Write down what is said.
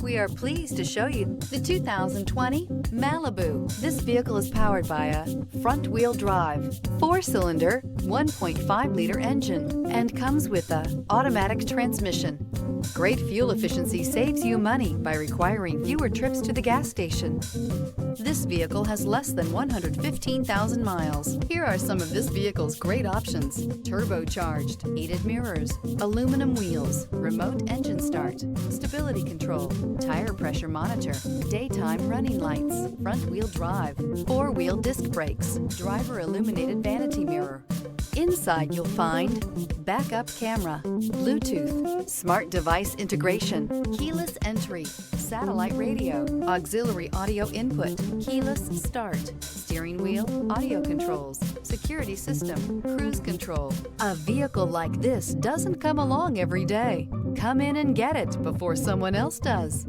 We are pleased to show you the 2020 Malibu. This vehicle is powered by a front-wheel drive, 4-cylinder, 1.5-liter engine, and comes with a automatic transmission. Great fuel efficiency saves you money by requiring fewer trips to the gas station. This vehicle has less than 115,000 miles. Here are some of this vehicle's great options: turbocharged, heated mirrors, aluminum wheels, remote engine start, stability control, tire pressure monitor, daytime running lights, front-wheel drive, 4-wheel disc brakes, driver illuminated vanity mirror. Inside you'll find backup camera, Bluetooth, smart device integration, keyless entry, satellite radio, auxiliary audio input, keyless start, steering wheel audio controls, security system, cruise control. A vehicle like this doesn't come along every day. Come in and get it before someone else does.